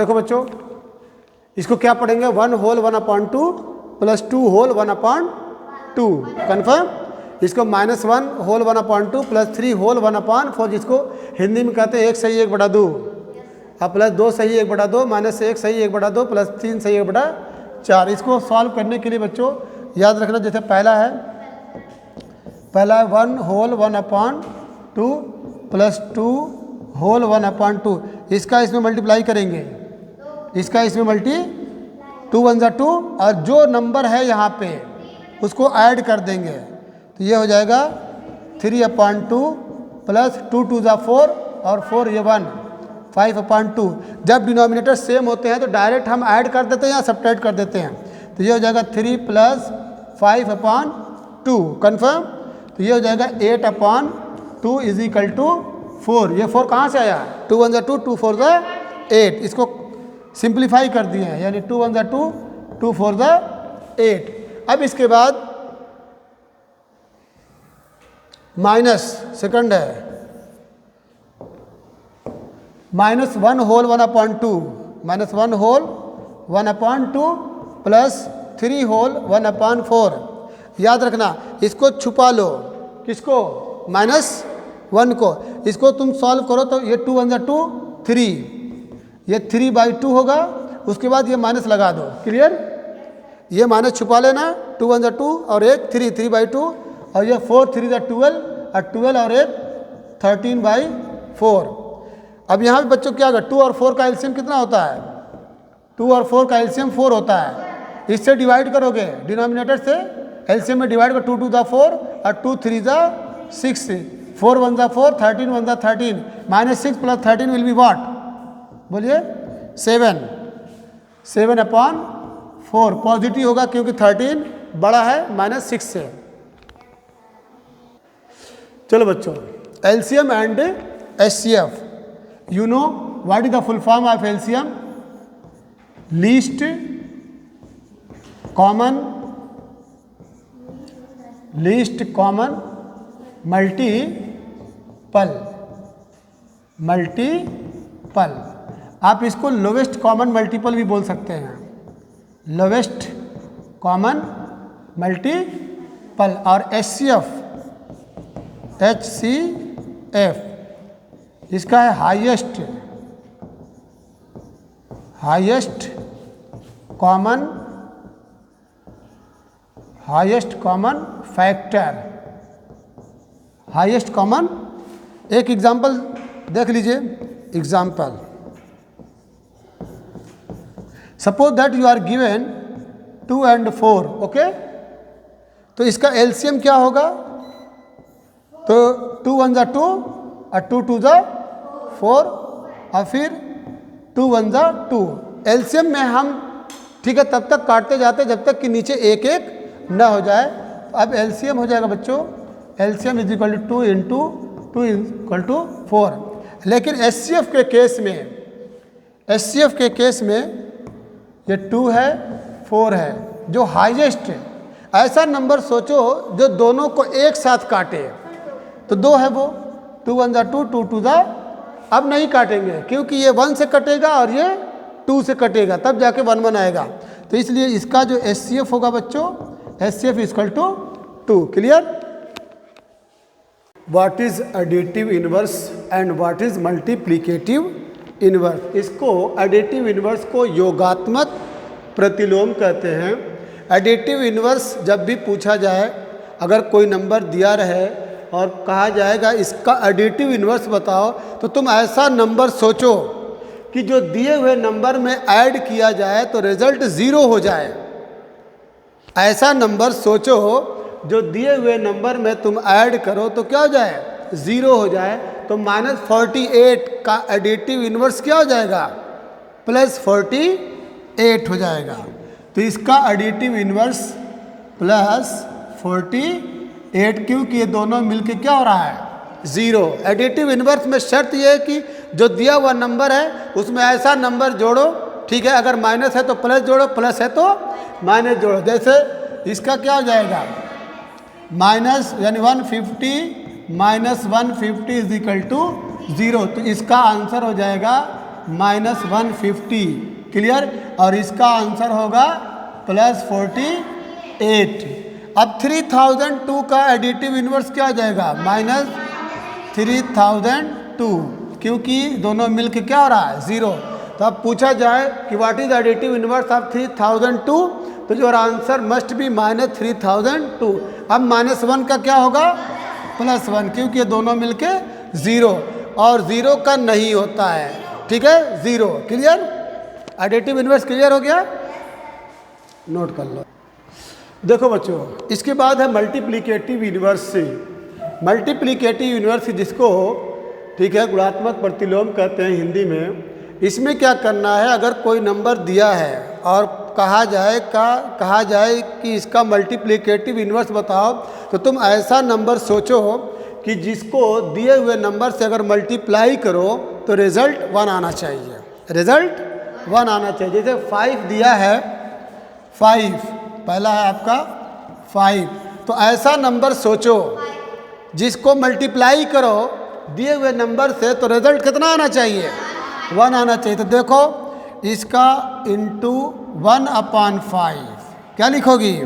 देखो बच्चों, इसको क्या पढ़ेंगे, 1 होल 1/2 प्लस 2 होल 1/2 कन्फर्म। इसको -1 होल 1/2 प्लस 3 होल 1/4, जिसको हिंदी में कहते हैं 1 सही 1/2, अब प्लस 2 सही 1/2 माइनस 1 सही 1/2 प्लस 3 सही 1/4। इसको सॉल्व करने के लिए बच्चों याद रखना, जैसे पहला है 1 होल 1/2 प्लस 2 होल 1/2, इसका इसमें मल्टीप्लाई करेंगे, इसका इसमें मल्टी 2 1 2, और जो नंबर है यहाँ पे उसको ऐड कर देंगे, तो ये हो जाएगा 3/2 प्लस 2 2 4 और 4 ये 1 5/2। जब डिनोमिनेटर सेम होते हैं तो डायरेक्ट हम ऐड कर देते हैं या सब्ट्रैक्ट कर देते हैं, तो ये हो जाएगा 3 प्लस 5/2 कन्फर्म। तो ये हो जाएगा 8/2 इज इक्वल टू 4। ये 4 कहाँ से आया, 2 1 2 2 4 8, इसको सिंप्लीफाई कर दिए हैं, यानी 2 1 2 2 4 8। अब इसके बाद माइनस सेकंड है -1 होल 1/2 -1 होल 1/2 प्लस 3 होल 1/4। याद रखना, इसको छुपा लो, किसको, -1 को। इसको तुम सॉल्व करो तो ये 2 1 2 3, ये 3/2 होगा, उसके बाद ये माइनस लगा दो, क्लियर। ये माइनस छुपा लेना, 2 1 2 और एक 3 3/2, और ये 4 3 12 और 12 और एक 13/4। अब यहाँ पे बच्चों क्या होगा, 2 और 4 का एलसीएम कितना होता है, 2 और 4 का एलसीएम 4 होता है। इससे डिवाइड करोगे, डिनोमिनेटर से एलसीएम में डिवाइड करो, 2 2 4 और 2 3 6, 4 1 4, 13 1 13, -6 प्लस 13 विल बी व्हाट, बोलिए 7, 7/4 पॉजिटिव होगा क्योंकि 13 बड़ा है -6 से। चलो बच्चों, LCM and HCF, you know what is the full form of LCM, least common multiple. आप इसको लोवेस्ट कॉमन मल्टीपल भी बोल सकते हैं, लोवेस्ट कॉमन मल्टीपल। और एचसीएफ इसका है highest common factor, highest common. एक एग्जांपल देख लीजिए, example, suppose that you are given 2 and 4, okay. तो इसका एलसीएम क्या होगा, तो 2 1 2 और 2 2 4 और फिर 2 1 2। एलसीएम में हम ठीक है तब तक काटते जाते जब तक कि नीचे एक एक न हो जाए। अब एलसीएम हो जाएगा बच्चों, LCM is equal to 2 × 2 equal to 4। लेकिन एचसीएफ के केस में ये 2 है 4 है, जो हाईएस्ट है। ऐसा नंबर सोचो जो दोनों को एक साथ काटे, तो 2 है वो, 2 1 2 2 2 अब नहीं काटेंगे क्योंकि ये 1 से कटेगा और ये 2 से कटेगा, तब जाके 1 1 आएगा। तो इसलिए इसका जो एचसीएफ होगा बच्चों, HCF equal to 2, clear. What is additive inverse and what is multiplicative inverse. इसको एडिटिव इनवर्स को योगात्मक प्रतिलोम कहते हैं। एडिटिव इनवर्स जब भी पूछा जाए, अगर कोई नंबर दिया रहे और कहा जाएगा इसका एडिटिव इनवर्स बताओ, तो तुम ऐसा नंबर सोचो कि जो दिए हुए नंबर में ऐड किया जाए तो रिजल्ट 0 हो जाए। ऐसा नंबर सोचो जो दिए हुए नंबर में तुम ऐड करो तो क्या हो जाए, 0 हो जाए। तो -48 का एडिटिव इनवर्स क्या हो जाएगा, +48 हो जाएगा। तो इसका एडिटिव इनवर्स +48, क्योंकि ये दोनों मिलके क्या हो रहा है, 0। एडिटिव इनवर्स में शर्त यह है कि जो दिया हुआ नंबर है उसमें ऐसा नंबर जोड़ो, ठीक है, अगर माइनस है तो प्लस जोड़ो, प्लस है तो माइनस जोड़ो। जैसे इसका क्या हो जाएगा, माइनस यानी 150 -150 इज इक्वल टू 0। तो इसका आंसर हो जाएगा -150। क्लियर। और इसका आंसर होगा +48। अब 3002 का एडिटिव इन्वर्स क्या आ जाएगा? -3002, क्योंकि दोनों मिलके क्या हो रहा है? 0। तो अब पूछा जाए कि what is additive inverse of 3002, तो योर आंसर मस्ट बी -3002। अब -1 का क्या होगा? +1, क्योंकि ये दोनों मिलके 0, और 0 का नहीं होता है। ठीक है, 0। क्लियर? एडिटिव इन्वर्स क्लियर हो गया? नोट कर लो। देखो बच्चों, इसके बाद है मल्टीप्लिकेटिव इन्वर्स। मल्टीप्लिकेटिव इन्वर्स जिसको, ठीक है, गुणात्मक प्रतिलोम कहते हैं हिंदी में। इसमें क्या करना है, अगर कोई नंबर दिया है और कहा जाए कि इसका मल्टीप्लिकेटिव इन्वर्स बताओ, तो तुम ऐसा नंबर सोचो कि जिसको दिए हुए नंबर से अगर मल्टीप्लाई करो तो रिजल्ट 1 आना चाहिए। रिजल्ट 1 आना चाहिए। जैसे 5 दिया है, 5 पहला है आपका 5, तो ऐसा नंबर सोचो जिसको मल्टीप्लाई करो दिए हुए नंबर से तो रिजल्ट कितना आना चाहिए? 1 आना चाहिए। तो देखो इसका इंटू 1/5 क्या लिखोगी?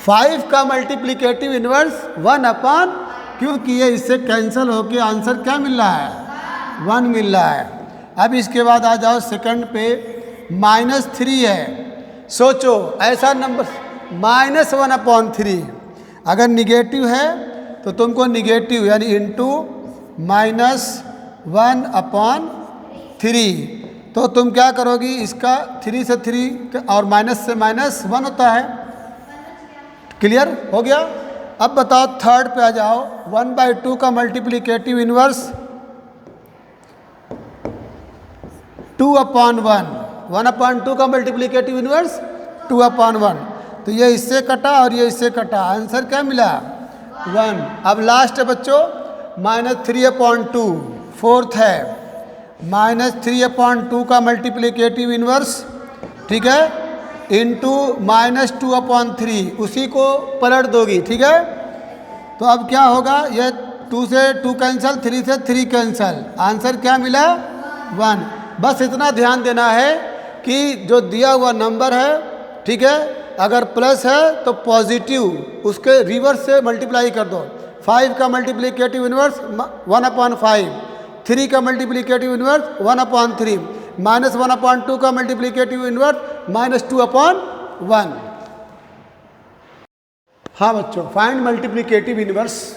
5 का मल्टीप्लिकेटिव इन्वर्स 1/, क्योंकि ये इससे कैंसिल होके आंसर क्या मिल रहा है? 1 मिल रहा है। अब इसके बाद आ जाओ सेकंड पे, -3 है। सोचो ऐसा नंबर -1/3, अगर निगेटिव है तो तुमको निगेटिव यानी इंटू -1/3, तो तुम क्या करोगी? इसका 3 से 3 और माइनस से -1 होता है। क्लियर हो गया? अब बताओ थर्ड पे आ जाओ, 1/2 का मल्टीप्लिकेटिव इन्वर्स 2/1। 1/2 का मल्टीप्लिकेटिव इन्वर्स 2/1। तो ये इससे कटा और ये इससे कटा, आंसर क्या मिला? 1। अब लास्ट है बच्चों -3/2, फोर्थ है -3/2 का मल्टीप्लिकेटिव इन्वर्स, ठीक है, इंटू -2/3, उसी को पलट दोगी। ठीक है, तो अब क्या होगा? ये 2 से 2 कैंसिल, 3 से 3 कैंसिल, आंसर क्या मिला? 1। बस इतना ध्यान देना है कि जो दिया हुआ नंबर है, ठीक है, अगर प्लस है तो पॉजिटिव उसके रिवर्स से मल्टीप्लाई कर दो। 5 का मल्टीप्लिकेटिव इन्वर्स 1/5, 3 का मल्टीप्लिकेटिव इन्वर्स 1/3, -1/2 का मल्टीप्लिकेटिव इन्वर्स -2/1। हाँ बच्चों, find multiplicative inverse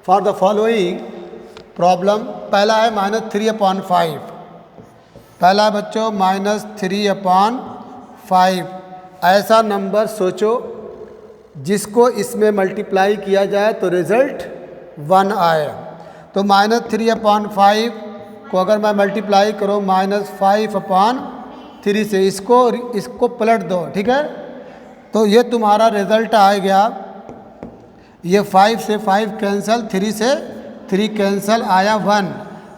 for the following problem. पहला है -3/5। पहला बच्चों -3/5, ऐसा नंबर सोचो जिसको इसमें मल्टीप्लाई किया जाए तो रिजल्ट 1 आए। तो -3/5 को अगर मैं मल्टीप्लाई करूँ -5/3 से, इसको पलट दो। ठीक है, तो ये तुम्हारा रिजल्ट आ गया। ये 5 से 5 कैंसिल, 3 से 3 कैंसिल, आया 1।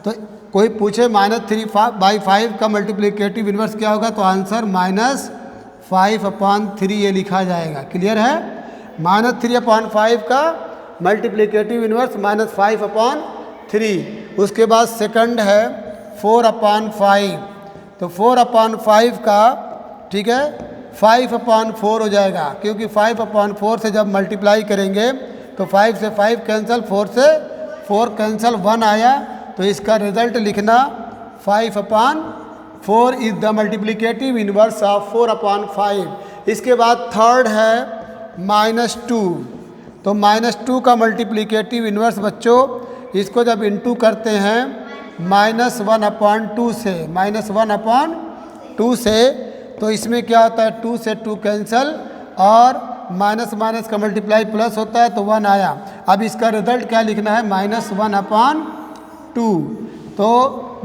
तो कोई पूछे -3/5 का मल्टीप्लिकेटिव इन्वर्स क्या होगा, तो आंसर -5/3 ये लिखा जाएगा। क्लियर है? -3/5 का मल्टीप्लिकेटिव इन्वर्स -5/3। उसके बाद सेकंड है 4/5। तो 4/5 का, ठीक है, 5/4 हो जाएगा, क्योंकि 5/4 से जब मल्टीप्लाई करेंगे तो 5 से 5 कैंसिल, 4 से 4 कैंसिल, 1 आया। तो इसका रिजल्ट लिखना 5/4 is the multiplicative inverse of 4/5। इसके बाद थर्ड है -2। तो -2 का मल्टीप्लिकेटिव इन्वर्स बच्चों, इसको जब इंटू करते हैं -1/2 से, -1/2 से, तो इसमें क्या होता है? 2 से 2 कैंसिल और माइनस माइनस का मल्टीप्लाई प्लस होता है, तो 1 आया। अब इसका रिजल्ट क्या लिखना है? -1/2। तो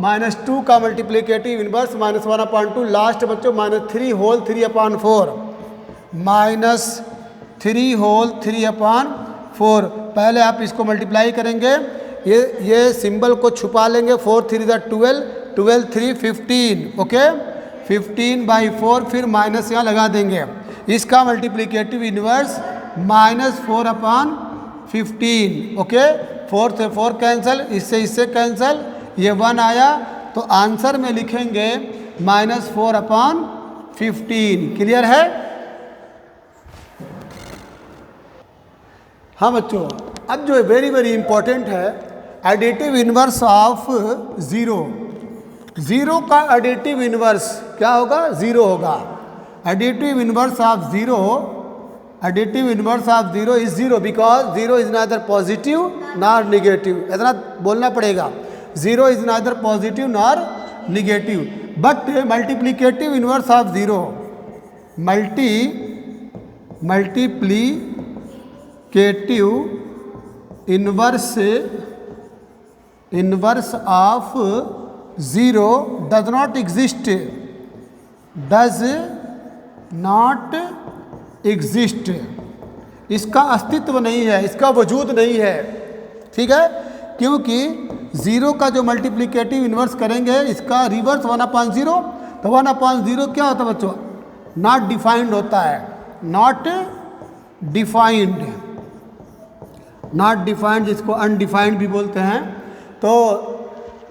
-2 का मल्टीप्लिकेटिव इन्वर्स -1/2। लास्ट बच्चों -3 होल 3/4, -3 होल 3/4। पहले आप इसको मल्टीप्लाई करेंगे, ये सिंबल को छुपा लेंगे। 4 3 12, 12 3 15, ओके, 15/4, फिर माइनस यहाँ लगा देंगे। इसका मल्टीप्लिकेटिव इन्वर्स -4/15, ओके। 4 से 4 कैंसिल, इससे कैंसिल, ये 1 आया। तो आंसर में लिखेंगे -4/15। क्लियर है? हाँ बच्चों, अब जो वेरी वेरी इंपॉर्टेंट है, additive inverse of zero. Zero का एडिटिव इनवर्स क्या होगा? ज़ीरो होगा। Additive inverse of zero, additive inverse of zero is zero because zero is neither positive nor negative. इतना बोलना पड़ेगा, zero is neither positive nor negative. But multiplicative inverse of zero, multiplicative inverse of zero does not exist. इसका अस्तित्व नहीं है, इसका वजूद नहीं है। ठीक है? क्योंकि ज़ीरो का जो मल्टीप्लिकेटिव इन्वर्स करेंगे, इसका रिवर्स 1/0, तो 1/0 क्या होता है बच्चों? नॉट डिफाइंड होता है। नॉट डिफाइंड जिसको अनडिफाइंड भी बोलते हैं। तो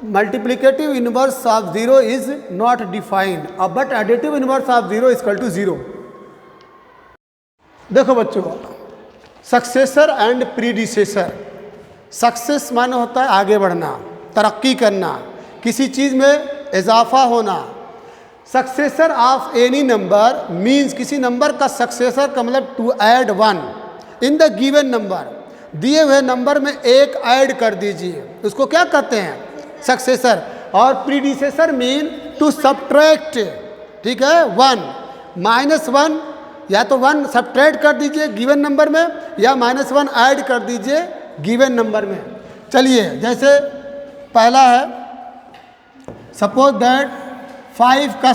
multiplicative inverse of zero is not defined, but additive inverse of zero equal to zero. देखो बच्चों, सक्सेसर एंड प्रीडिसेसर। सक्सेस माने होता है आगे बढ़ना, तरक्की करना, किसी चीज़ में इजाफा होना। Successor of any number means किसी नंबर का सक्सेसर का मतलब to add one in the given number. दिए हुए नंबर में एक ऐड कर दीजिए, उसको क्या कहते हैं? सक्सेसर। और प्रीडिसेसर मीन टू सब्ट्रैक्ट। ठीक है? वन -1, या तो 1 सब्ट्रैक्ट कर दीजिए गिवन नंबर में, या -1 ऐड कर दीजिए गिवन नंबर में। चलिए, जैसे पहला है, सपोज दैट 5 का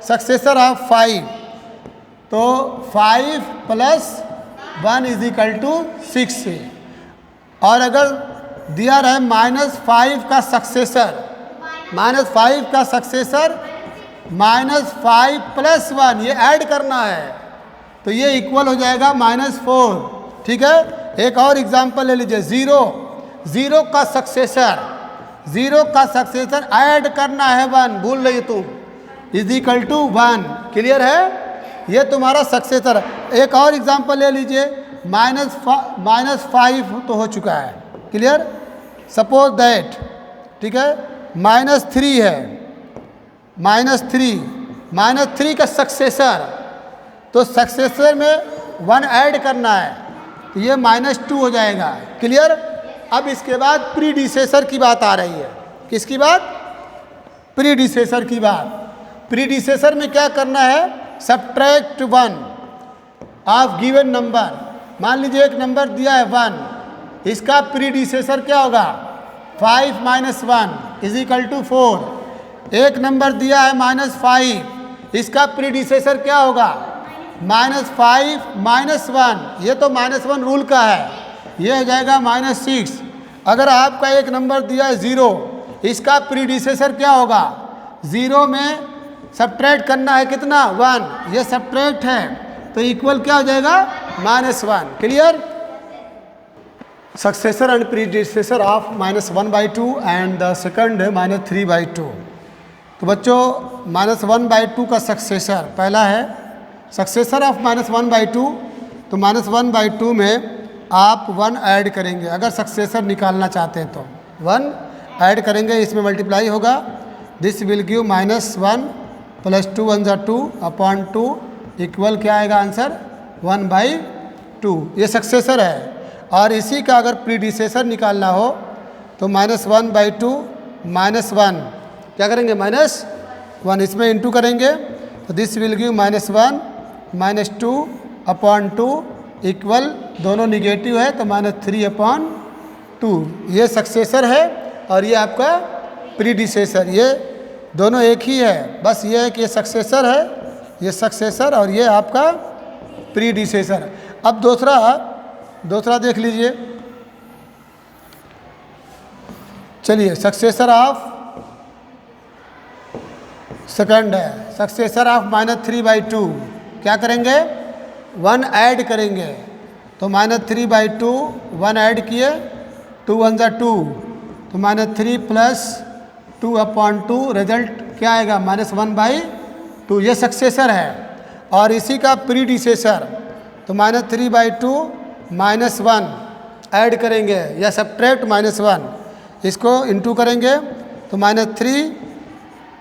सक्सेसर ऑफ 5, तो 5 + 1 = 6। और अगर दिया रहे -5 का सक्सेसर, -5 का सक्सेसर -5 + 1, ये ऐड करना है, तो ये इक्वल हो जाएगा -4। ठीक है? एक और एग्जांपल ले लीजिए, ज़ीरो का सक्सेसर ऐड करना है 1, भूल रही तुम, = 1। क्लियर है? ये तुम्हारा सक्सेसर। एक और एग्जांपल ले लीजिए, -5 तो हो चुका है। क्लियर? सपोज दैट, ठीक है, -3 है, -3 का सक्सेसर, तो सक्सेसर में 1 ऐड करना है, तो ये -2 हो जाएगा। क्लियर? अब इसके बाद प्रीडिसेसर की बात आ रही है। किसकी बात? प्रीडिसेसर की बात। प्रीडिसेसर में क्या करना है? Subtract 1 of given number. मान लीजिए एक नंबर दिया है 1, इसका प्रीडिसेसर क्या होगा? 5 - 1 = 4। एक नंबर दिया है -5, इसका प्रीडिसेसर क्या होगा? -5 - 1। ये तो -1 रूल का है, ये हो जाएगा -6। अगर आपका एक नंबर दिया है 0, इसका प्रीडिसेसर क्या होगा? 0 में सब्ट्रैक्ट करना है कितना? 1, ये सब्ट्रैक्ट है, तो इक्वल क्या हो जाएगा? -1। Clear? Successor and predecessor of -1/2 and the second -3/2। तो बच्चों, -1/2 का सक्सेसर पहला है, सक्सेसर ऑफ -1/2। तो -1/2 में आप 1 ऐड करेंगे, अगर सक्सेसर निकालना चाहते हैं तो 1 ऐड करेंगे, इसमें मल्टीप्लाई होगा। दिस विल गिव -1 + 2 = 2/2 इक्वल क्या आएगा आंसर? 1/2। ये सक्सेसर है। और इसी का अगर प्रीडिसेसर निकालना हो तो -1/2 -1 क्या करेंगे? -1, इसमें इंटू करेंगे, तो दिस विल गिव -1 - 2/2 इक्वल, दोनों निगेटिव है तो -3/2। ये सक्सेसर है और ये आपका प्रीडिसेसर, ये दोनों एक ही है, बस ये है कि ये सक्सेसर है, ये सक्सेसर, और ये आपका प्रीडिसेसर। अब दूसरा देख लीजिए। चलिए, सक्सेसर ऑफ सेकंड है, सक्सेसर ऑफ -3/2। क्या करेंगे? 1 ऐड करेंगे, तो -3/2 1 ऐड किए, 2 × 1 = 2, तो -3 + 2/2 रिजल्ट क्या आएगा -1/2, ये सक्सेसर है और इसी का प्रीडिसेसर, तो -3/2 -1 ऐड करेंगे या सब्ट्रैक्ट -1, इसको इनटू करेंगे तो -3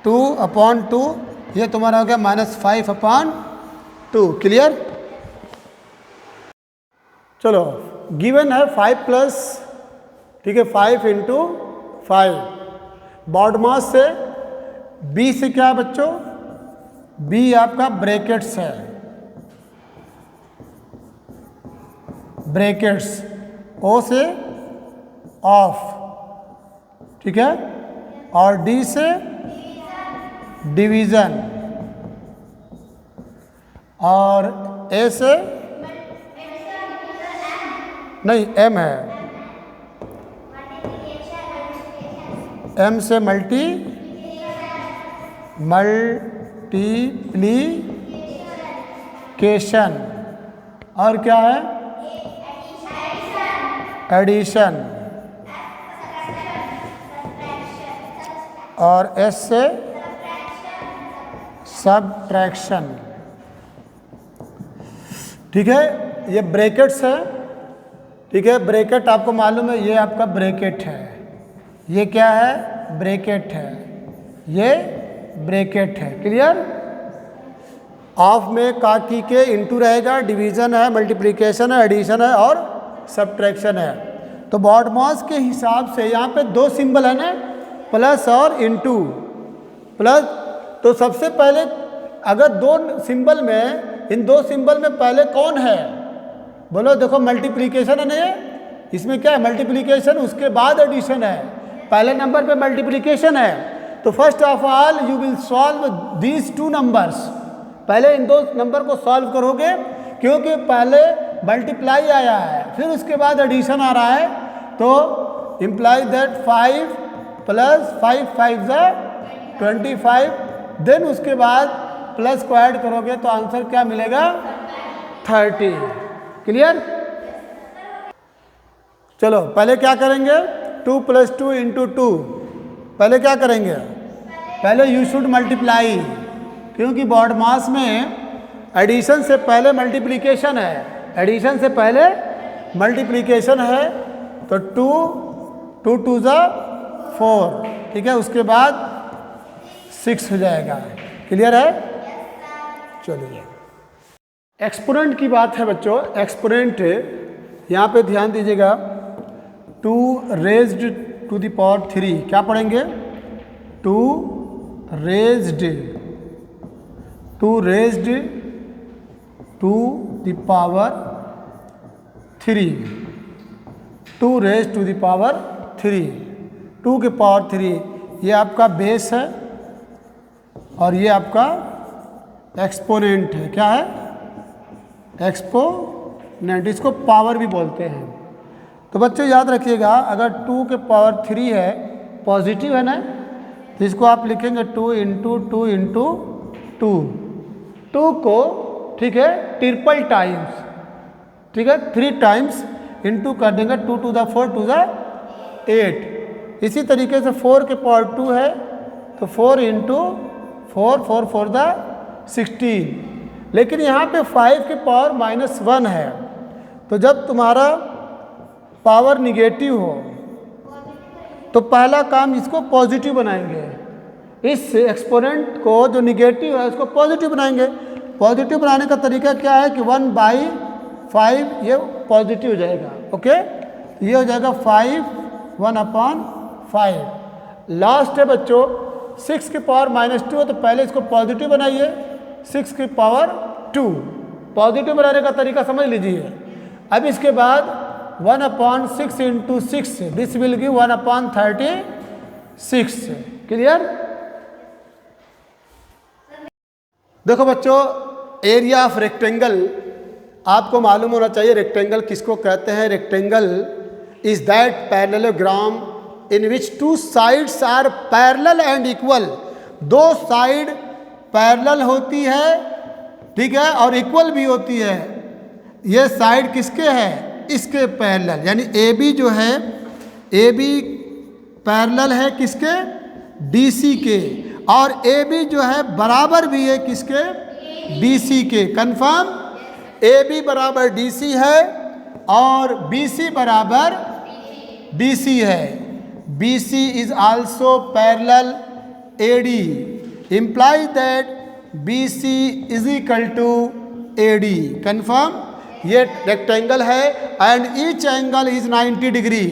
2/2, ये तुम्हारा हो गया -5/2। क्लियर? चलो गिवन है 5 प्लस, ठीक है 5 इंटू 5, बॉड मास से बी से क्या है बच्चों, बी आपका ब्रैकेट्स है, ब्रैकेट्स, ओ से ऑफ, ठीक है, और डी से डिवीजन, और ए से नहीं एम है, एम से मल्टीप्लिकेशन, और क्या है एडिशन, और एस से सब्ट्रैक्शन। ठीक है, ये ब्रैकेट्स है, ठीक है, ब्रैकेट आपको मालूम है, ये आपका ब्रैकेट है, ये क्या है ब्रैकेट है, ये ब्रैकेट है। क्लियर? ऑफ में का की के इंटू रहेगा, डिवीजन है, मल्टीप्लिकेशन है, एडिशन है और सब्ट्रैक्शन है। तो बॉड मास के हिसाब से यहाँ पे दो सिंबल है ना, प्लस और इंटू, प्लस, तो सबसे पहले अगर दो सिंबल में, इन दो सिंबल में पहले कौन है, बोलो, देखो मल्टीप्लिकेशन है ना, इसमें क्या है मल्टीप्लिकेशन, उसके बाद एडिशन है, पहले नंबर पे मल्टीप्लिकेशन है। तो first of all you will solve these two numbers, पहले इन दो नंबर को सॉल्व करोगे, क्योंकि पहले मल्टीप्लाई आया है, फिर उसके बाद एडिशन आ रहा है, तो इम्प्लाई दैट 5 प्लस 5 5 25, देन उसके बाद प्लस को ऐड करोगे तो आंसर क्या मिलेगा 30। क्लियर? चलो पहले क्या करेंगे, 2 + 2 × 2, पहले क्या करेंगे, पहले यू शुड मल्टीप्लाई, क्योंकि बॉड मास में एडिशन से पहले मल्टीप्लिकेशन है, एडिशन से पहले मल्टीप्लिकेशन है, तो 2 2 = 4, ठीक है, उसके बाद 6 हो जाएगा। क्लियर है? चलिए, एक्सपोनेंट की बात है बच्चों, एक्सपोनेंट यहाँ पे ध्यान दीजिएगा, 2 raised to the power 3, क्या पढ़ेंगे, 2 raised to the power 3, 2 raised to the power 3, 2 के पावर 3, ये आपका बेस है और ये आपका एक्सपोनेंट है। क्या है? एक्सपोनेंट, इसको पावर भी बोलते हैं। तो बच्चों याद रखिएगा, अगर 2 के पावर 3 है, पॉजिटिव है ना, तो इसको आप लिखेंगे 2 × 2 × 2, 2 को, ठीक है, ट्रिपल टाइम्स, ठीक है, 3 टाइम्स इंटू कर देंगे, 2 to the 4 to the 8। इसी तरीके से 4 के पावर 2 है, तो 4 × 4 4 4 the 16, लेकिन यहाँ पे 5 के पावर -1 है, तो जब तुम्हारा पावर निगेटिव हो तो पहला काम इसको पॉजिटिव बनाएंगे, इस एक्सपोनेंट को जो निगेटिव है उसको पॉजिटिव बनाएंगे। पॉजिटिव बनाने का तरीका क्या है कि 1/5 ये पॉजिटिव हो जाएगा, ओके, ये हो जाएगा 5 1/5। लास्ट है बच्चों 6 के पावर -2 है, तो पहले इसको पॉजिटिव बनाइए, 6 की पावर 2, पॉजिटिव बनाने का तरीका समझ लीजिए। अब इसके बाद 1/6 × 6, दिस विल गिव 1/36। क्लियर? देखो बच्चों, एरिया ऑफ रेक्टेंगल आपको मालूम होना चाहिए, रेक्टेंगल किसको कहते हैं। Rectangle is that parallelogram in which 2 sides are parallel and equal, 2 side parallel होती है, ठीक है, और इक्वल भी होती है। ये साइड किसके है, इसके पैरेलल, यानी ए बी जो है, ए बी पैरेलल है किसके, DC के, और AB जो है बराबर भी है किसके, BC के। कंफर्म, AB बराबर DC है और BC बराबर DC है। BC is also parallel AD, implies that BC is equal to AD। Confirm, ये रेक्टेंगल है and each angle is 90 degree.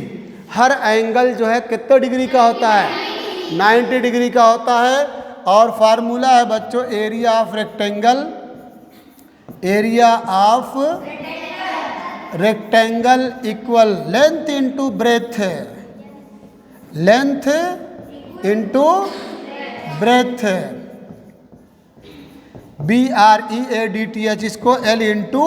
हर एंगल जो है कितने डिग्री का होता है, 90 डिग्री का होता है। और फार्मूला है बच्चों area of rectangle, area of rectangle equal length into breadth, length into breadth, BREADTH, इसको L इंटू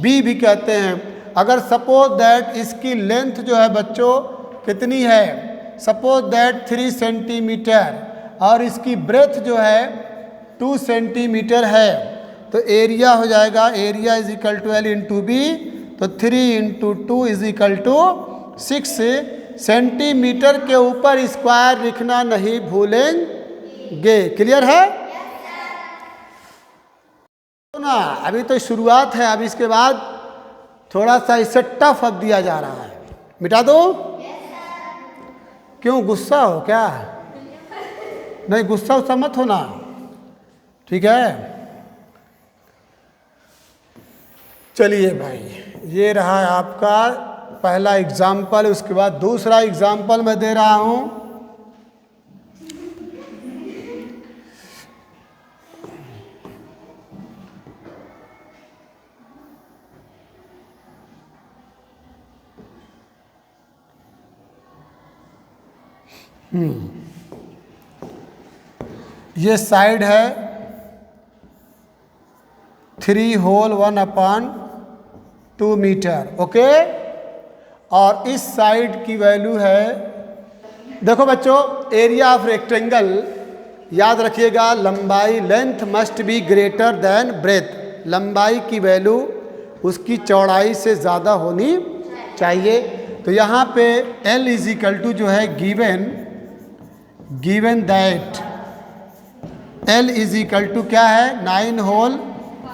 बी भी कहते हैं। अगर सपोज दैट इसकी लेंथ जो है बच्चों कितनी है, सपोज दैट 3 सेंटीमीटर और इसकी ब्रेथ जो है 2 सेंटीमीटर है, तो एरिया हो जाएगा, area is equal to L into B, तो 3 into 2 is equal to 6 centimetre के ऊपर स्क्वायर लिखना नहीं भूलेंगे। क्लियर है ना? अभी तो शुरुआत है, अभी इसके बाद थोड़ा सा इससे टफ अब दिया जा रहा है। मिटा दो? क्यों, गुस्सा हो क्या? नहीं, गुस्सा उस्सा मत होना, ठीक है। चलिए भाई, ये रहा आपका पहला एग्जाम्पल। उसके बाद दूसरा एग्जाम्पल मैं दे रहा हूं। ये साइड है 3 होल 1/2 मीटर, ओके। और इस साइड की वैल्यू है, देखो बच्चों, एरिया ऑफ रेक्टेंगल याद रखिएगा, लंबाई length must be greater than breadth. लंबाई की वैल्यू उसकी चौड़ाई से ज़्यादा होनी चाहिए। तो यहाँ पे L इज इक्वल टू जो है given that L is equal to क्या है, 9 होल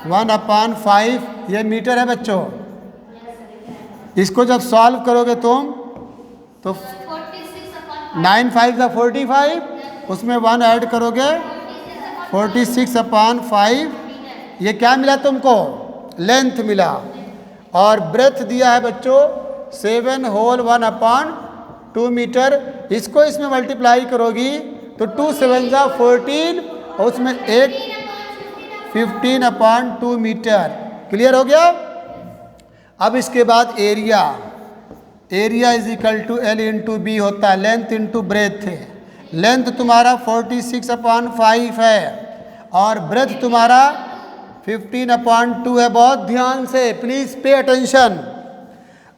1/5, ये मीटर है बच्चों। इसको जब सॉल्व करोगे तुम तो 9 5 = 45, उसमें 1 ऐड करोगे 46/5। ये क्या मिला तुमको, लेंथ मिला। और ब्रेथ दिया है बच्चों 7 होल 1/2 मीटर। इसको इसमें मल्टीप्लाई करोगी तो 2 7 = 14 और उसमें एक 15/2 मीटर। क्लियर हो गया? अब इसके बाद area, area is equal to L into B होता है, लेंथ इंटू ब्रेथ। लेंथ तुम्हारा 46/5 है और ब्रेथ तुम्हारा 15/2 है। बहुत ध्यान से, प्लीज पे अटेंशन।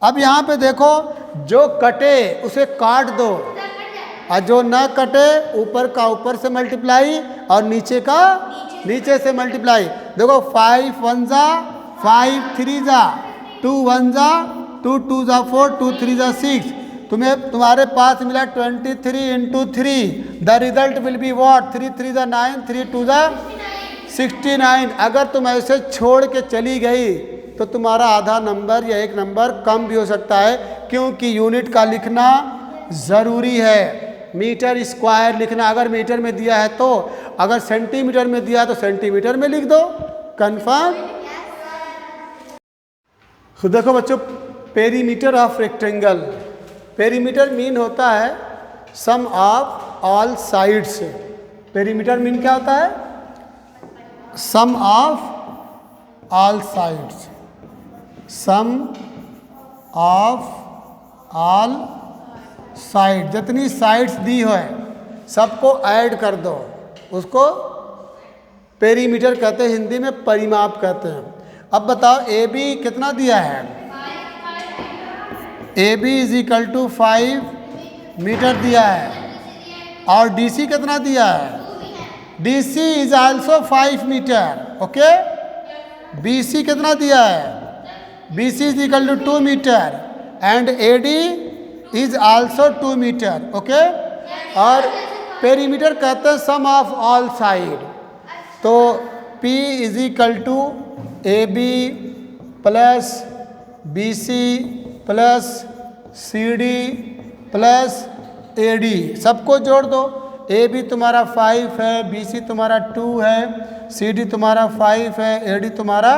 अब यहाँ पे देखो, जो कटे उसे काट दो और जो ना कटे ऊपर का ऊपर से मल्टीप्लाई और नीचे का नीचे से मल्टीप्लाई। देखो 5 1 = 5, 3 = 2, 1 = 2, 2 = 4, 2 3 = 6। तुम्हारे पास मिला 23 into 3। The result will be what, 3 3 = 9, 3 2 = 69। अगर तुम ऐसे छोड़ के चली गई तो तुम्हारा आधा नंबर या एक नंबर कम भी हो सकता है, क्योंकि यूनिट का लिखना ज़रूरी है। मीटर स्क्वायर लिखना अगर मीटर में दिया है तो, अगर सेंटीमीटर में दिया है तो सेंटीमीटर में लिख दो। कंफर्म? तो देखो बच्चों, perimeter of rectangle, perimeter mean होता है sum of all sides. Perimeter mean क्या होता है, sum of all sides, sum of all side. जितनी साइड्स दी हो सबको ऐड कर दो, उसको पेरीमीटर कहते हैं, हिंदी में परिमाप कहते हैं। अब बताओ ए बी कितना दिया है, A B is equal to 5 metre दिया है। और डी सी कितना दिया है, D C is also 5 metre, okay. B C कितना दिया है, B C is equal to 2 metre and A D is also 2 metre, okay. और पेरीमीटर कहते हैं सम ऑफ ऑल साइड। तो P is equal to A B plus B C plus C D plus A D, सबको जोड़ दो। A B तुम्हारा 5 है, B सी तुम्हारा 2 है, सी डी तुम्हारा 5 है, ए डी तुम्हारा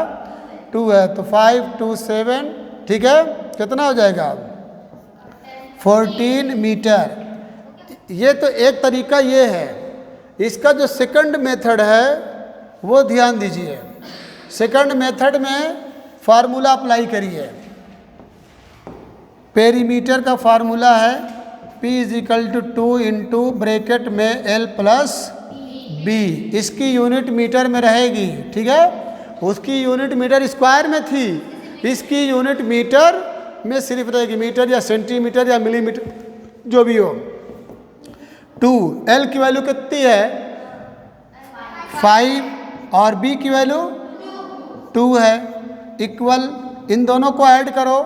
2 है। तो 5 2 7, ठीक है, कितना हो जाएगा 14 मीटर। ये तो एक तरीका ये है। इसका जो सेकंड मेथड है वो ध्यान दीजिए। सेकंड मेथड में फार्मूला अप्लाई करिए। पेरीमीटर का फार्मूला है P is equal to 2 into bracket में L प्लस B। इसकी यूनिट मीटर में रहेगी, ठीक है। उसकी यूनिट मीटर स्क्वायर में थी, इसकी यूनिट मीटर में सिर्फ रहेगी, मीटर या सेंटीमीटर या मिलीमीटर जो भी हो। 2 L की वैल्यू कितनी है 5 और B की वैल्यू 2 है। इक्वल इन दोनों को ऐड करो,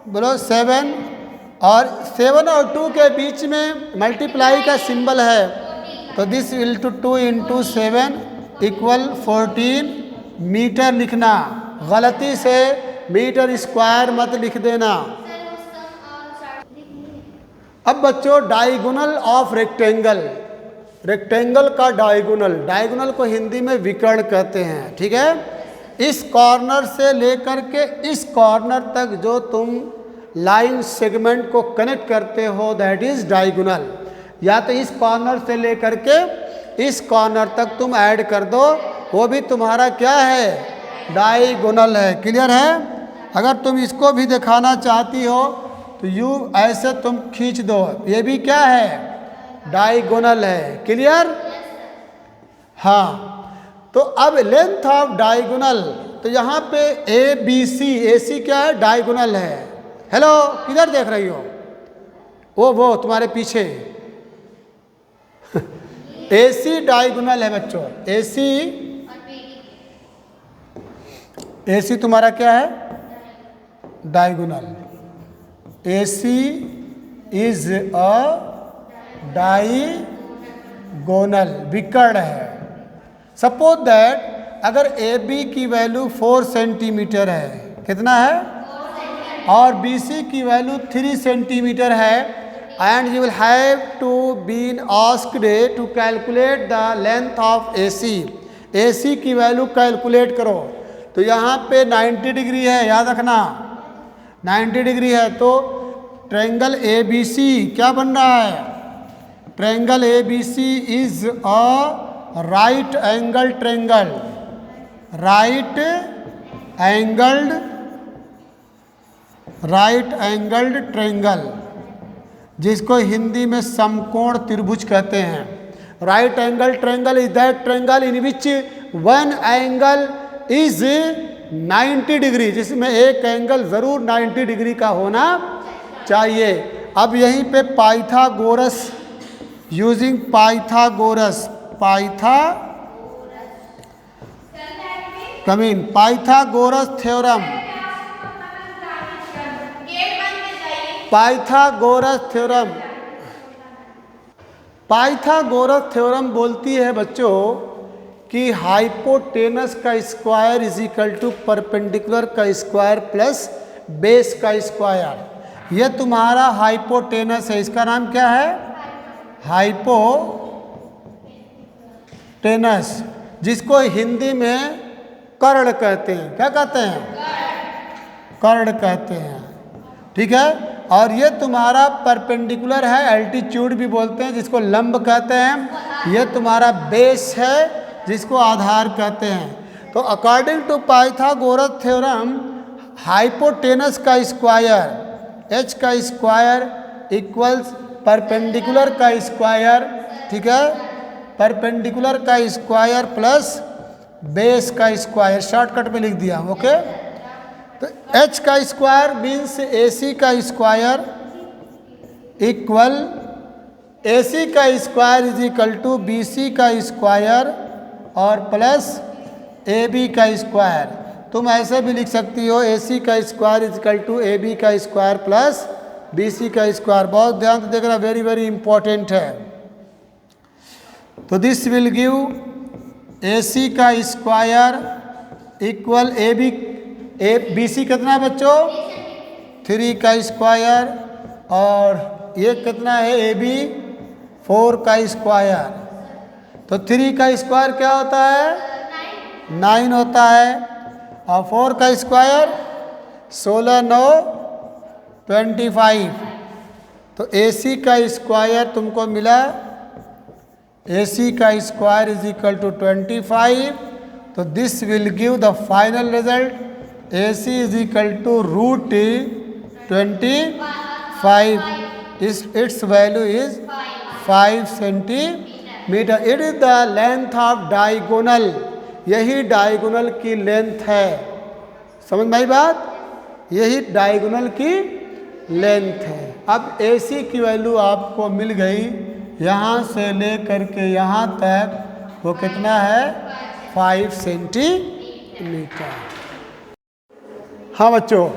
बोलो 7, और 7 और 2 के बीच में मल्टीप्लाई का सिंबल है, तो this will to 2 into 7 equal 14 metre लिखना। गलती से मीटर स्क्वायर मत लिख देना। अब बच्चों डायगोनल ऑफ रेक्टेंगल, रेक्टेंगल का डायगोनल, डायगोनल को हिंदी में विकर्ण कहते हैं, ठीक है। इस कॉर्नर से लेकर के इस कॉर्नर तक जो तुम लाइन सेगमेंट को कनेक्ट करते हो दैट इज डायगोनल। या तो इस कॉर्नर से लेकर के इस कॉर्नर तक तुम ऐड कर दो, वो भी तुम्हारा क्या है डायगोनल है। क्लियर है। अगर तुम इसको भी दिखाना चाहती हो तो यू ऐसे तुम खींच दो, ये भी क्या है डायगोनल है। क्लियर। हाँ, तो अब लेंथ ऑफ डायगोनल, तो यहाँ पे ए बी सी, ए सी क्या है डायगोनल है। हेलो, किधर देख रही हो? वो तुम्हारे पीछे AC डायगोनल है बच्चों। AC तुम्हारा क्या है diagonal. AC is a diagonal, विकर्ण है। सपोज दैट अगर AB की वैल्यू 4 सेंटीमीटर है, कितना है, और BC की वैल्यू 3 सेंटीमीटर है, and you will have to been asked to calculate the length of AC की वैल्यू कैलकुलेट करो। तो यहाँ पे 90 डिग्री है, याद रखना 90 डिग्री है। तो ट्रायंगल ABC क्या बन रहा है, triangle ABC is a right angle triangle, right angled triangle, जिसको हिंदी में समकोण त्रिभुज कहते हैं। Right angle triangle is that triangle in which one angle is 90 degree, जिसमें एक एंगल जरूर 90 डिग्री का होना चाहिए। अब यहीं पे Pythagoras, using Pythagoras theorem, Pythagoras theorem बोलती है बच्चों कि हाइपोटेनस का square is equal to perpendicular का स्क्वायर प्लस बेस का स्क्वायर। यह तुम्हारा हाइपोटेनस है, इसका नाम क्या है हाइपोटेनस, जिसको हिंदी में कर्ण कहते हैं। क्या कहते हैं, कर्ण कहते हैं, ठीक है। और ये तुम्हारा परपेंडिकुलर है, एल्टीट्यूड भी बोलते हैं, जिसको लंब कहते हैं। ये तुम्हारा बेस है, जिसको आधार कहते हैं। तो according to Pythagoras theorem, hypotenuse का स्क्वायर h का स्क्वायर इक्वल्स परपेंडिकुलर का स्क्वायर, ठीक है, परपेंडिकुलर का स्क्वायर प्लस बेस का स्क्वायर, शॉर्टकट में लिख दिया, ओके। तो h का स्क्वायर मीन्स AC का स्क्वायर इक्वल AC का square is equal to BC का स्क्वायर और प्लस AB का स्क्वायर। तुम ऐसे भी लिख सकती हो AC का square is equal to AB का स्क्वायर प्लस BC का स्क्वायर। बहुत ध्यान से देखना, वेरी वेरी इंपॉर्टेंट है। तो दिस विल गिव AC का स्क्वायर इक्वल बी सी कितना है बच्चों? 3 का स्क्वायर, और ये कितना है AB? 4 का स्क्वायर। तो 3 का स्क्वायर क्या होता है? 9 होता है, और 4 का स्क्वायर 16 9 25। तो AC का स्क्वायर तुमको मिला, AC का स्क्वायर इज इक्वल टू 25। तो this will give the final result, AC is equal to root 25, its value is 5 centimetre. It is the length of diagonal, यही डायगोनल की लेंथ है। समझ में आई बात? यही डायगोनल की लेंथ है। अब AC की वैल्यू आपको मिल गई, यहाँ से लेकर के यहाँ तक वो कितना है? 5 सेंटीमीटर। हाँ बच्चों,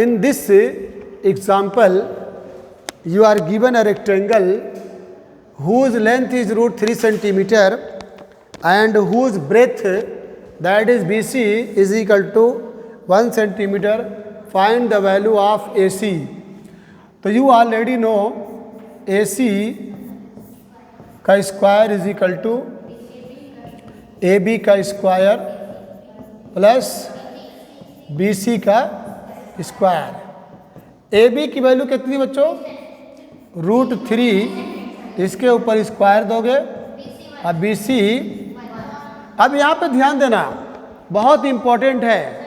in this example you are given a rectangle whose length is root 3 centimeter and whose breadth, that is BC, is equal to 1 centimeter. Find the value of AC. तो you already know AC का square is equal to AB का square plus BC का square. AB की value कितनी बच्चों? Root 3, इसके ऊपर square दोगे, और BC। अब यहाँ पे ध्यान देना, बहुत इम्पोर्टेंट है।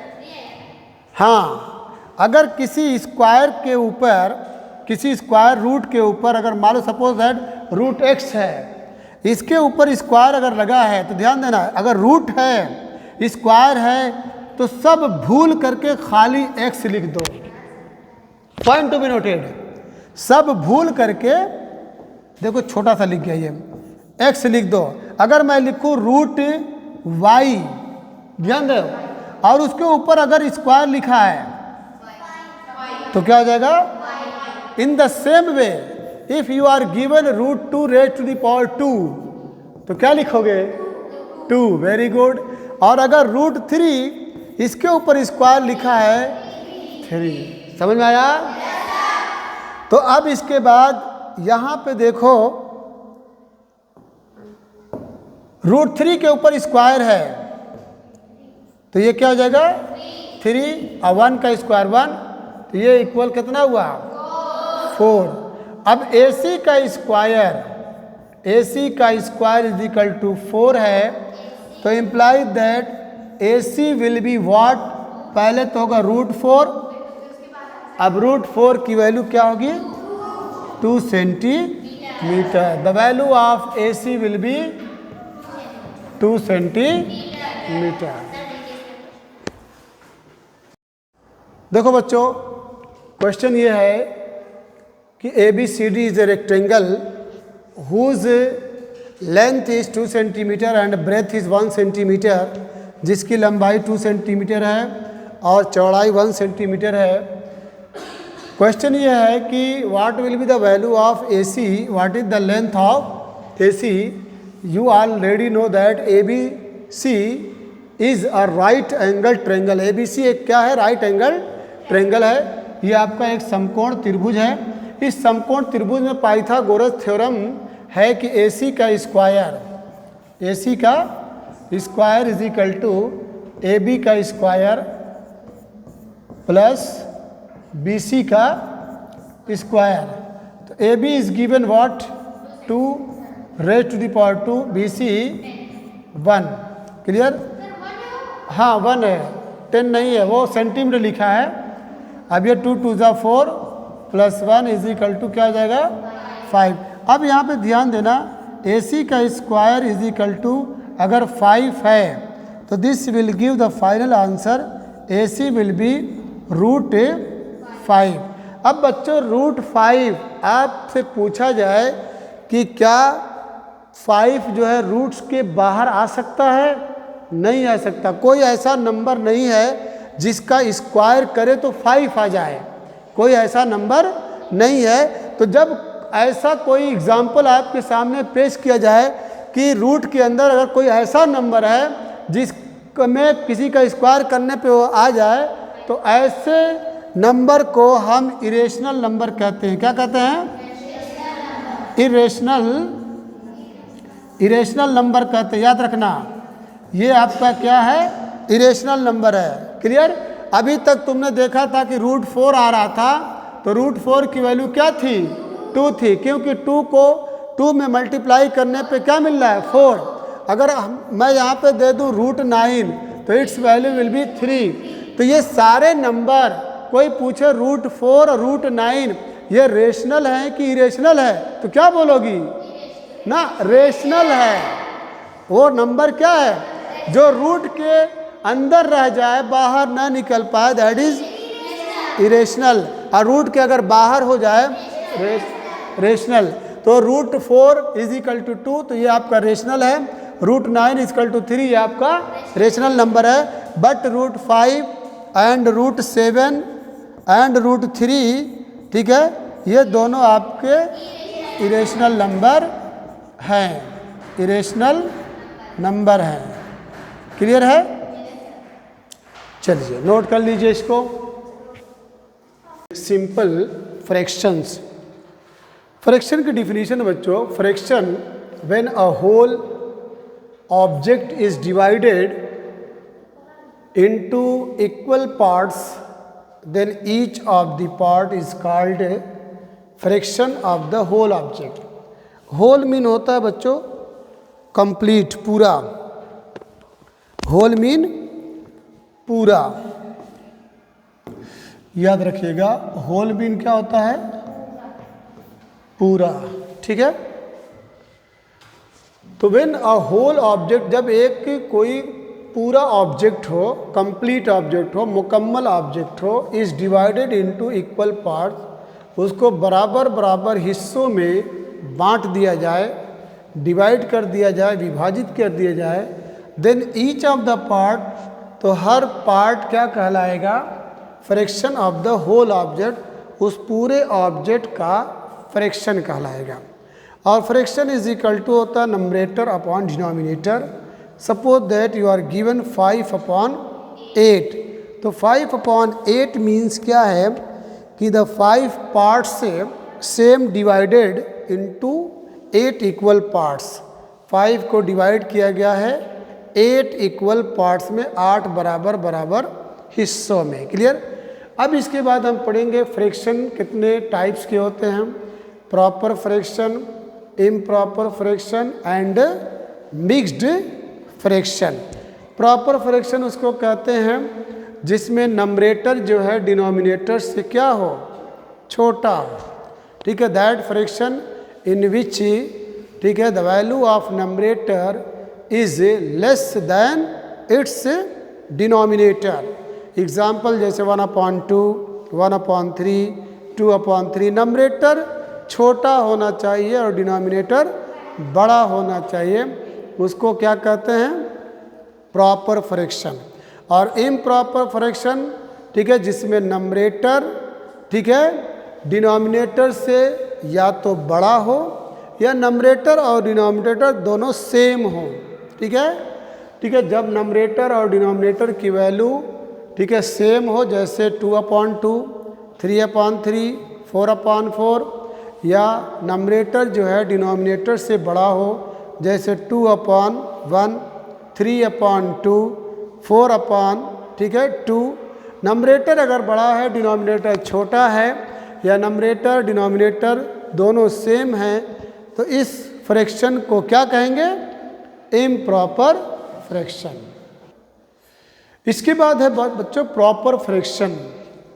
हाँ, अगर किसी स्क्वायर के ऊपर, किसी स्क्वायर रूट के ऊपर अगर मान लो सपोज दैट रूट x है, इसके ऊपर स्क्वायर अगर लगा है तो ध्यान देना, अगर रूट है स्क्वायर है तो सब भूल करके खाली x लिख दो। पॉइंट टू बी नोटेड, सब भूल करके, देखो छोटा सा लिख गया ये, x लिख दो। अगर मैं लिखूं रूट y, ध्यान दो, और उसके ऊपर अगर स्क्वायर लिखा है तो क्या हो जाएगा? In the same way if you are given root 2 raise to the power 2 तो क्या लिखोगे? 2। Very good. और अगर रूट 3 इसके ऊपर स्क्वायर लिखा है 3। समझ में आया? तो अब इसके बाद यहां पे देखो, रूट 3 के ऊपर स्क्वायर है तो ये क्या हो जाएगा? 3, और 1 का स्क्वायर 1, तो ये इक्वल कितना हुआ? 4। अब AC का स्क्वायर, AC का स्क्वायर इज इक्वल टू 4 है, तो imply that AC will be what? पहले तो होगा रूट 4, अब रूट 4 की वैल्यू क्या होगी? 2 centimetre. The value of AC will be 2 centimetre. देखो बच्चों, क्वेश्चन ये है कि ABCD is a rectangle whose length is 2 centimetre and breadth is 1 centimetre, जिसकी लंबाई 2 सेंटीमीटर है और चौड़ाई 1 सेंटीमीटर है। क्वेश्चन ये है कि what will be the value of AC, what is the length of AC। You already know that ABC is a right angle triangle. ABC एक क्या है? राइट एंगल ट्रेंगल है। ये आपका एक समकोण त्रिभुज है। इस समकोण त्रिभुज में पाइथागोरस थ्योरम है कि AC का square is equal to AB का स्क्वायर प्लस BC का स्क्वायर। तो AB is given what? 2 raise to the power 2, BC 1। Clear? हाँ 1 है, 10 नहीं है, वो सेंटीमीटर लिखा है। अब ये 2 2 4 प्लस 1 इज इक्वल टू क्या हो जाएगा? 5। अब यहाँ पे ध्यान देना, AC का स्क्वायर इज इक्वल टू अगर 5 है तो this will give the final answer, AC will be root 5। अब बच्चों रूट 5 आपसे पूछा जाए कि क्या 5 जो है रूट्स के बाहर आ सकता है? नहीं आ सकता। कोई ऐसा नंबर नहीं है जिसका स्क्वायर करे तो 5 आ जाए, कोई ऐसा नंबर नहीं है। तो जब ऐसा कोई एग्जाम्पल आपके सामने पेश किया जाए कि रूट के अंदर अगर कोई ऐसा नंबर है जिसमें किसी का स्क्वायर करने पे वो आ जाए, तो ऐसे नंबर को हम इरेशनल नंबर कहते हैं। क्या कहते हैं? इरेशनल नंबर कहते हैं। याद रखना, ये आपका क्या है? इरेशनल नंबर है। क्लियर? अभी तक तुमने देखा था कि रूट 4 आ रहा था, तो रूट 4 की वैल्यू क्या थी? 2 थी, क्योंकि 2 को 2 में मल्टीप्लाई करने पे क्या मिल रहा है? 4। अगर मैं यहाँ पे दे दूँ रूट 9, तो इट्स वैल्यू विल बी 3। तो ये सारे नंबर, कोई पूछे रूट 4 और रूट 9 ये रेशनल है कि इरेशनल है, तो क्या बोलोगी? ना, रेशनल है। वो नंबर क्या है? जो रूट के अंदर रह जाए, बाहर ना निकल पाए, दैट इज इरेशनल। और रूट के अगर बाहर हो जाए, रेशनल। तो रूट 4 इज इक्वल टू 2, तो ये आपका रेशनल है। रूट 9 इज इक्वल टू 3, ये आपका रेशनल नंबर है। But root 5 and root 7 and root 3, ठीक है, ये दोनों आपके इरेशनल नंबर हैं, इरेशनल नंबर हैं। क्लियर है? चलिए नोट कर लीजिए इसको। Simple fractions. फ्रैक्शन की डिफिनीशन बच्चों, fraction when a whole object is divided into equal parts, then each of the part is called a fraction of the whole object. whole mean होता है बच्चों complete, पूरा। whole mean पूरा, याद रखिएगा। whole mean क्या होता है? पूरा, ठीक है। तो when a whole object, जब एक कोई पूरा ऑब्जेक्ट हो, कंप्लीट ऑब्जेक्ट हो, मुकम्मल ऑब्जेक्ट हो, is divided into equal parts, उसको बराबर बराबर हिस्सों में बांट दिया जाए, डिवाइड कर दिया जाए, विभाजित कर दिया जाए, then each of the part, तो हर पार्ट क्या कहलाएगा? Fraction of the whole object, उस पूरे ऑब्जेक्ट का फ्रैक्शन कहलाएगा। और फ्रैक्शन इज इक्वल टू होता है numerator upon denominator. Suppose that you are given 5/8, तो 5/8 मीन्स क्या है कि द 5 पार्ट्स से same divided into 8 equal parts. 5 को डिवाइड किया गया है 8 इक्वल पार्ट्स में, 8 बराबर बराबर हिस्सों में। क्लियर? अब इसके बाद हम पढ़ेंगे फ्रैक्शन कितने टाइप्स के होते हैं। Proper fraction, improper fraction and mixed fraction. Proper fraction उसको कहते हैं जिसमें नंबरेटर जो है डिनोमिनेटर से क्या हो? छोटा हो, ठीक है। दैट फ्रैक्शन इन विच, ठीक है, the value of numerator is less than it's denominator. Example जैसे 1/2, 1/3, 2/3। नंबरेटर छोटा होना चाहिए और डिनोमिनेटर बड़ा होना चाहिए, उसको क्या कहते हैं? Proper fraction. और इम्प्रॉपर फ्रैक्शन, ठीक है, जिसमें नंबरेटर, ठीक है, डिनोमिनेटर से या तो बड़ा हो या नंबरेटर और डिनोमिनेटर दोनों सेम हो, ठीक है। ठीक है, जब नंबरेटर और डिनोमिनेटर की वैल्यू, ठीक है, सेम हो, जैसे 2/2, 3/3, 4/4, या नंबरेटर जो है डिनोमिनेटर से बड़ा हो, जैसे 2/1, 3/2, 4/, ठीक है, 2। नंबरेटर अगर बड़ा है, डिनोमिनेटर छोटा है, या नंबरेटर डिनोमिनेटर दोनों सेम हैं, तो इस फ्रैक्शन को क्या कहेंगे? Improper fraction. इसके बाद है बच्चों proper fraction.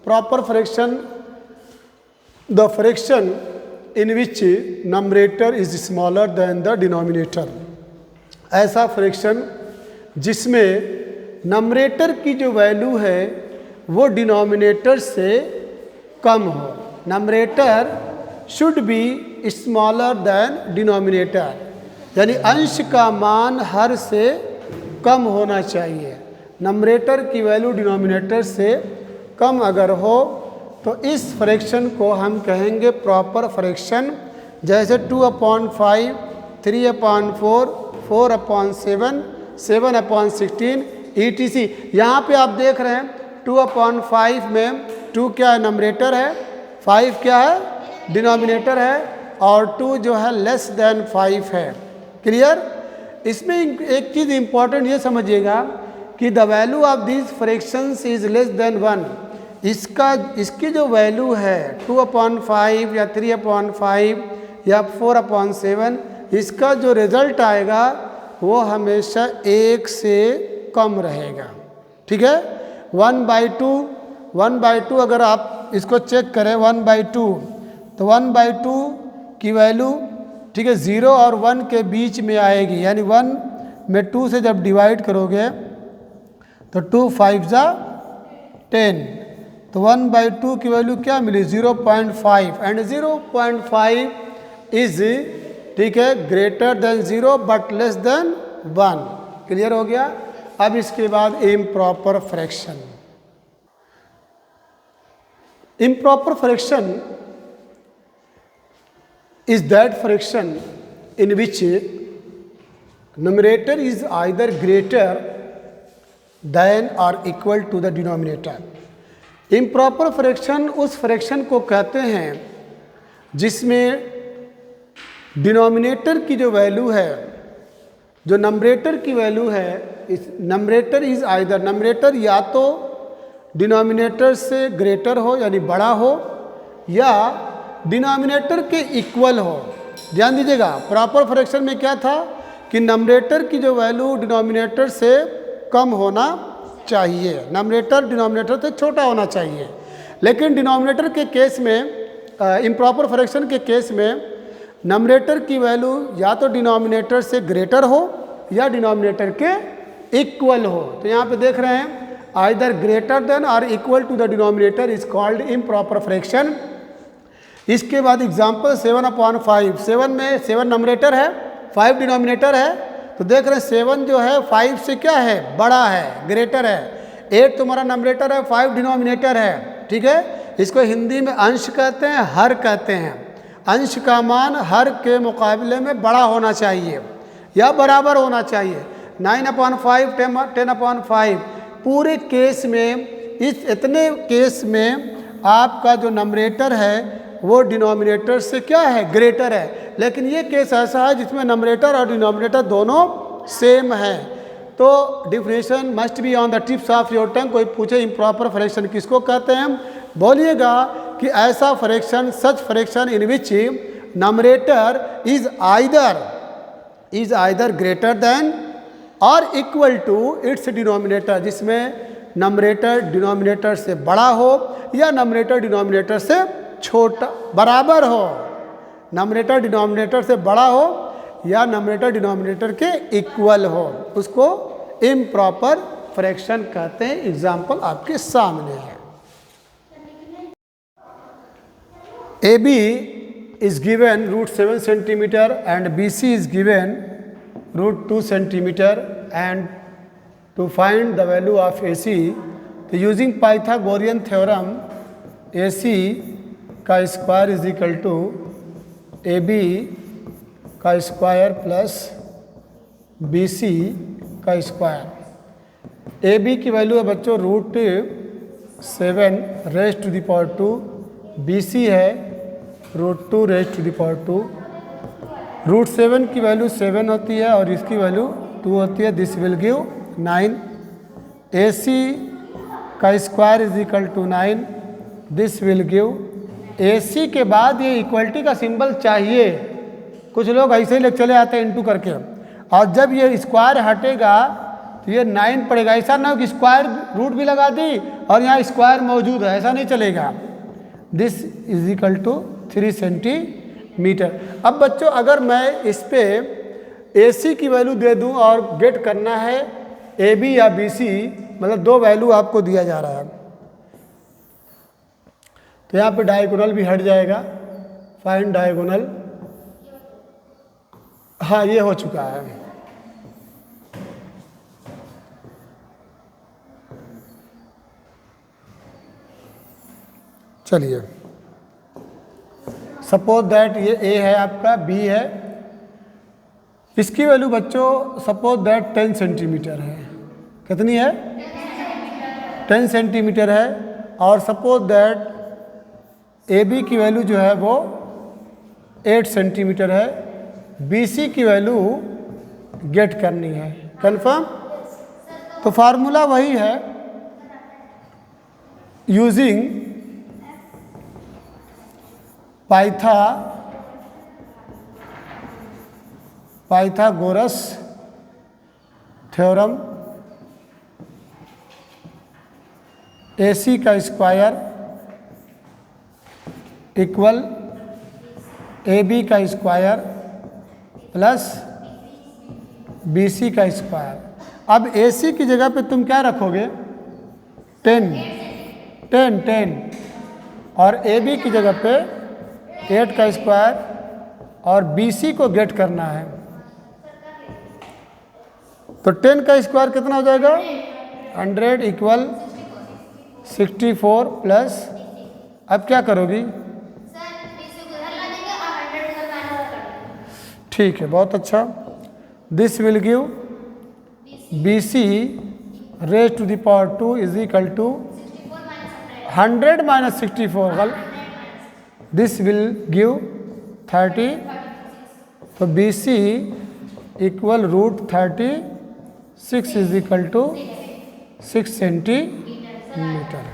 Proper fraction, the fraction in which numerator is smaller than the denominator. ऐसा फ्रैक्शन जिसमें नंबरेटर की जो वैल्यू है वो डिनोमिनेटर से कम हो। Numerator should be smaller than denominator, यानी अंश का मान हर से कम होना चाहिए। नंबरेटर की वैल्यू डिनोमिनेटर से कम अगर हो तो इस फ्रैक्शन को हम कहेंगे प्रॉपर फ्रैक्शन, जैसे 2/5, 3/4, 4/7, 7/16 ETC। यहाँ पे आप देख रहे हैं 2/5 में 2 क्या है, नंबरेटर है, 5 क्या है, डिनोमिनेटर है, और 2 जो है लेस देन 5 है। क्लियर? इसमें एक चीज़ इंपॉर्टेंट ये समझिएगा कि the value of this fractions is less than 1। इसकी जो वैल्यू है 2/5 या 3/5 या 4/7, इसका जो रिजल्ट आएगा वो हमेशा 1 से कम रहेगा। ठीक है? 1/2 अगर आप इसको चेक करें 1/2, तो 1/2 की वैल्यू, ठीक है, 0 और 1 के बीच में आएगी, यानी 1 में 2 से जब डिवाइड करोगे तो 2 5 जा 10, तो 1/2 की वैल्यू क्या मिली, 0.5, एंड 0.5 इज, ठीक है, greater than 0 but less than 1। Clear हो गया? अब इसके बाद improper fraction. Improper fraction is that fraction in which numerator is either greater than or equal to the denominator। improper fraction उस फ्रैक्शन को कहते हैं जिसमें डिनोमिनेटर की जो वैल्यू है, जो नंबरेटर की वैल्यू है, इस नंबरेटर इज आइदर, नंबरेटर या तो डिनोमिनेटर से ग्रेटर हो यानी बड़ा हो, या डिनोमिनेटर के इक्वल हो। ध्यान दीजिएगा, प्रॉपर फ्रैक्शन में क्या था कि नंबरेटर की जो वैल्यू डिनोमिनेटर से कम होना चाहिए, नंबरेटर डिनोमिनेटर से छोटा होना चाहिए। लेकिन डिनोमिनेटर के केस में, इम्प्रॉपर फ्रैक्शन के केस में, नंबरेटर की वैल्यू या तो डिनोमिनेटर से ग्रेटर हो या डिनोमिनेटर के इक्वल हो। तो यहाँ पे देख रहे हैं आइदर ग्रेटर देन और equal to the denominator is called improper fraction. इसके बाद एग्जाम्पल 7/5, 7 में 7 नंबरेटर है, 5 डिनोमिनेटर है, तो देख रहे हैं 7 जो है 5 से क्या है, बड़ा है, ग्रेटर है। 8 तुम्हारा नंबरेटर है, 5 डिनोमिनेटर है। ठीक है? इसको हिंदी में अंश कहते हैं, हर कहते हैं। अंश का मान हर के मुकाबले में बड़ा होना चाहिए या बराबर होना चाहिए। 9/5, 10/5, पूरे केस में, इस इतने केस में आपका जो नंबरेटर है वो डिनोमिनेटर से क्या है, ग्रेटर है। लेकिन ये केस ऐसा है जिसमें नंबरेटर और डिनोमिनेटर दोनों सेम है। तो differentiation must be on the tips of your tongue. कोई पूछे इम्प्रॉपर फ्रैक्शन किसको कहते हैं, बोलिएगा कि ऐसा fraction, such fraction in which numerator is either greater than और इक्वल टू इट्स डिनोमिनेटर, जिसमें नंबरेटर डिनोमिनेटर से बड़ा हो या नंबरेटर डिनोमिनेटर से छोटा, बराबर हो। नंबरेटर डिनोमिनेटर से बड़ा हो या नंबरेटर डिनोमिनेटर के इक्वल हो, उसको इम्प्रॉपर फ्रैक्शन कहते हैं। एग्जाम्पल आपके सामने है। AB is given √7 centimeter and BC is given √2 centimeter, and to find the value of AC, तो using Pythagorean theorem, AC का square is equal to AB का स्क्वायर प्लस BC का square. AB की value है बच्चों √7 raise to the power 2, BC है √2 rays to the power 2। √7 की value 7 होती है और इसकी वैल्यू 2 होती है, दिस विल गिव 9। AC का square is equal to 9, this will give. AC के बाद ये इक्वलिटी का सिंबल चाहिए, कुछ लोग ऐसे ही चले आते हैं इंटू करके, और जब ये स्क्वायर हटेगा तो ये 9 पड़ेगा। ऐसा ना हो कि स्क्वायर रूट भी लगा दी और यहाँ स्क्वायर मौजूद है, ऐसा नहीं चलेगा। This is equal to 3 centimetre. अब बच्चों अगर मैं इस पे AC की वैल्यू दे दूं और गेट करना है AB या BC, मतलब दो वैल्यू आपको दिया जा रहा है, तो यहाँ पे डायगोनल भी हट जाएगा। फाइंड डायगोनल, हाँ ये हो चुका है। चलिए सपोज दैट ये ए है आपका, बी है, इसकी वैल्यू बच्चों सपोज दैट 10 सेंटीमीटर है। कितनी है? 10 सेंटीमीटर है। और सपोज दैट ए बी की वैल्यू जो है वो 8 सेंटीमीटर है। बी सी की वैल्यू गेट करनी है। कंफर्म? तो फार्मूला वही है, यूजिंग पाइथागोरस थ्योरम, AC का स्क्वायर इक्वल AB का स्क्वायर प्लस BC का स्क्वायर। अब AC की जगह पे तुम क्या रखोगे? 10 और AB की जगह पे 8 का स्क्वायर और BC को गेट करना है। तो 10 का स्क्वायर कितना हो जाएगा? 100 इक्वल 64 प्लस, अब क्या करोगी? ठीक है, बहुत अच्छा। This will give BC raise to the power 2 is equal to 100 minus 64, this will give 30। तो BC equal √36 is equal to 6 centimetre.